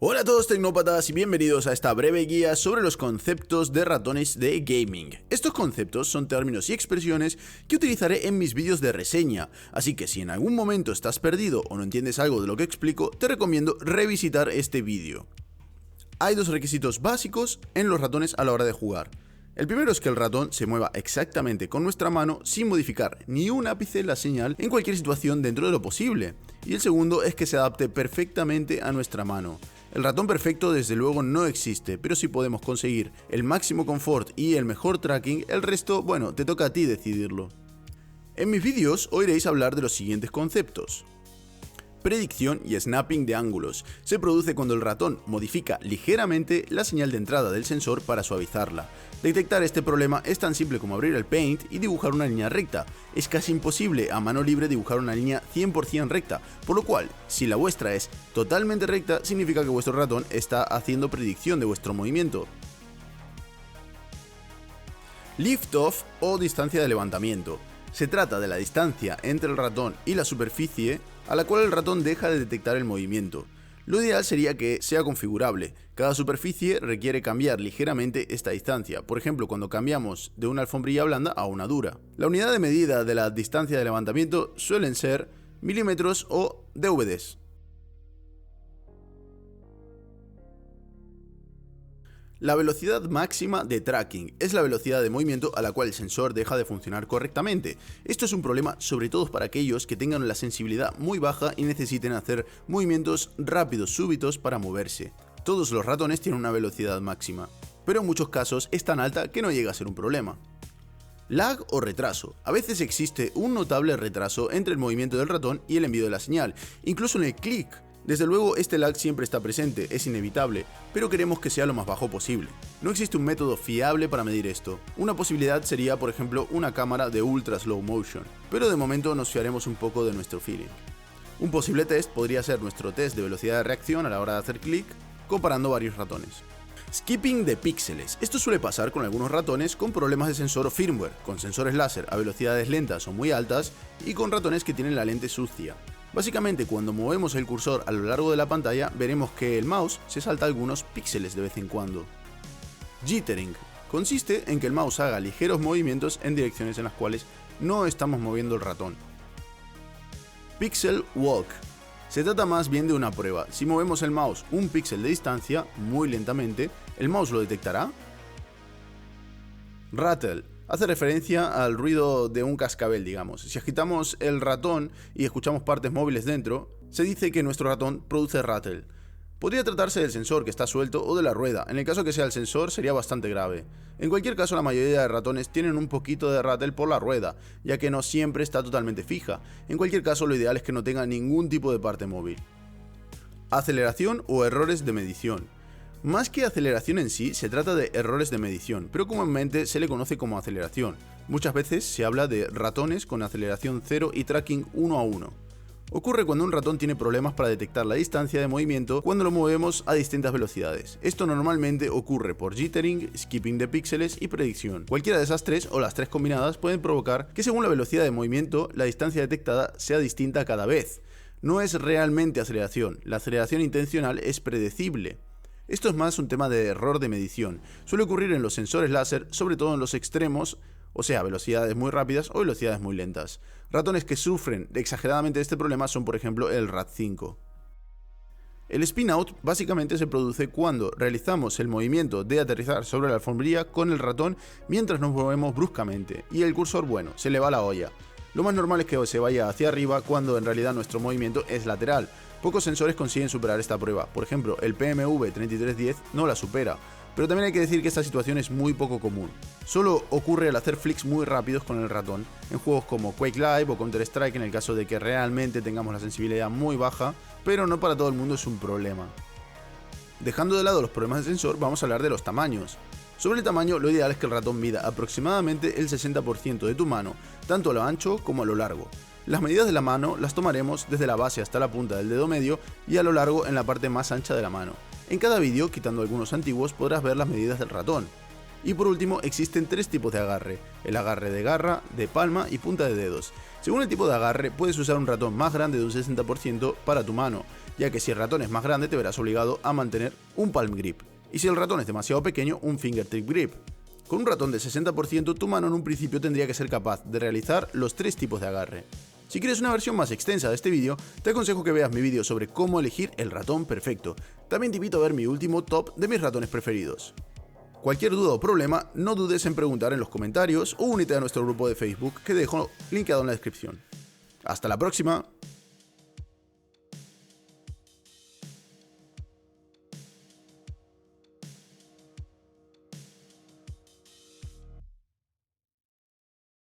Hola a todos tecnópatas y bienvenidos a esta breve guía sobre los conceptos de ratones de gaming. Estos conceptos son términos y expresiones que utilizaré en mis vídeos de reseña, así que si en algún momento estás perdido o no entiendes algo de lo que explico, te recomiendo revisitar este vídeo. Hay dos requisitos básicos en los ratones a la hora de jugar. El primero es que el ratón se mueva exactamente con nuestra mano sin modificar ni un ápice la señal en cualquier situación dentro de lo posible. Y el segundo es que se adapte perfectamente a nuestra mano. El ratón perfecto desde luego no existe, pero si podemos conseguir el máximo confort y el mejor tracking, el resto, bueno, te toca a ti decidirlo. En mis vídeos oiréis hablar de los siguientes conceptos. Predicción y snapping de ángulos. Se produce cuando el ratón modifica ligeramente la señal de entrada del sensor para suavizarla. Detectar este problema es tan simple como abrir el Paint y dibujar una línea recta. Es casi imposible a mano libre dibujar una línea 100% recta, por lo cual, si la vuestra es totalmente recta, significa que vuestro ratón está haciendo predicción de vuestro movimiento. Lift-off o distancia de levantamiento. Se trata de la distancia entre el ratón y la superficie a la cual el ratón deja de detectar el movimiento. Lo ideal sería que sea configurable. Cada superficie requiere cambiar ligeramente esta distancia, por ejemplo cuando cambiamos de una alfombrilla blanda a una dura. La unidad de medida de la distancia de levantamiento suelen ser milímetros o dVds. La velocidad máxima de tracking es la velocidad de movimiento a la cual el sensor deja de funcionar correctamente. Esto es un problema sobre todo para aquellos que tengan la sensibilidad muy baja y necesiten hacer movimientos rápidos súbitos para moverse. Todos los ratones tienen una velocidad máxima, pero en muchos casos es tan alta que no llega a ser un problema. Lag o retraso. A veces existe un notable retraso entre el movimiento del ratón y el envío de la señal, incluso en el clic. Desde luego este lag siempre está presente, es inevitable, pero queremos que sea lo más bajo posible. No existe un método fiable para medir esto. Una posibilidad sería, por ejemplo, una cámara de ultra slow motion, pero de momento nos fiaremos un poco de nuestro feeling. Un posible test podría ser nuestro test de velocidad de reacción a la hora de hacer clic, comparando varios ratones. Skipping de píxeles. Esto suele pasar con algunos ratones con problemas de sensor o firmware, con sensores láser a velocidades lentas o muy altas y con ratones que tienen la lente sucia. Básicamente, cuando movemos el cursor a lo largo de la pantalla, veremos que el mouse se salta algunos píxeles de vez en cuando. Jittering. Consiste en que el mouse haga ligeros movimientos en direcciones en las cuales no estamos moviendo el ratón. Pixel Walk. Se trata más bien de una prueba. Si movemos el mouse un píxel de distancia, muy lentamente, ¿el mouse lo detectará? Rattle. Hace referencia al ruido de un cascabel, digamos. Si agitamos el ratón y escuchamos partes móviles dentro, se dice que nuestro ratón produce rattle. Podría tratarse del sensor que está suelto o de la rueda. En el caso que sea el sensor sería bastante grave. En cualquier caso, la mayoría de ratones tienen un poquito de rattle por la rueda, ya que no siempre está totalmente fija. En cualquier caso, lo ideal es que no tenga ningún tipo de parte móvil. Aceleración o errores de medición. Más que aceleración en sí, se trata de errores de medición, pero comúnmente se le conoce como aceleración. Muchas veces se habla de ratones con aceleración 0 y tracking 1 a 1. Ocurre cuando un ratón tiene problemas para detectar la distancia de movimiento cuando lo movemos a distintas velocidades. Esto normalmente ocurre por jittering, skipping de píxeles y predicción. Cualquiera de esas tres o las tres combinadas pueden provocar que según la velocidad de movimiento, la distancia detectada sea distinta cada vez. No es realmente aceleración, la aceleración intencional es predecible. Esto es más un tema de error de medición. Suele ocurrir en los sensores láser, sobre todo en los extremos, o sea, velocidades muy rápidas o velocidades muy lentas. Ratones que sufren exageradamente de este problema son, por ejemplo, el RAT5. El spin-out básicamente se produce cuando realizamos el movimiento de aterrizar sobre la alfombrilla con el ratón mientras nos movemos bruscamente, y el cursor, bueno, se le va la olla. Lo más normal es que se vaya hacia arriba cuando en realidad nuestro movimiento es lateral. Pocos sensores consiguen superar esta prueba, por ejemplo el PMV3310 no la supera, pero también hay que decir que esta situación es muy poco común. Solo ocurre al hacer flicks muy rápidos con el ratón, en juegos como Quake Live o Counter Strike en el caso de que realmente tengamos la sensibilidad muy baja, pero no para todo el mundo es un problema. Dejando de lado los problemas de sensor, vamos a hablar de los tamaños. Sobre el tamaño, lo ideal es que el ratón mida aproximadamente el 60% de tu mano, tanto a lo ancho como a lo largo. Las medidas de la mano las tomaremos desde la base hasta la punta del dedo medio y a lo largo en la parte más ancha de la mano. En cada vídeo, quitando algunos antiguos, podrás ver las medidas del ratón. Y por último, existen tres tipos de agarre: el agarre de garra, de palma y punta de dedos. Según el tipo de agarre, puedes usar un ratón más grande de un 60% para tu mano. ya que si el ratón es más grande te verás obligado a mantener un palm grip, y si el ratón es demasiado pequeño, un fingertip grip. Con un ratón de 60%, tu mano en un principio tendría que ser capaz de realizar los 3 tipos de agarre. Si quieres una versión más extensa de este vídeo, te aconsejo que veas mi vídeo sobre cómo elegir el ratón perfecto. También te invito a ver mi último top de mis ratones preferidos. Cualquier duda o problema, no dudes en preguntar en los comentarios o únete a nuestro grupo de Facebook que dejo linkado en la descripción. ¡Hasta la próxima!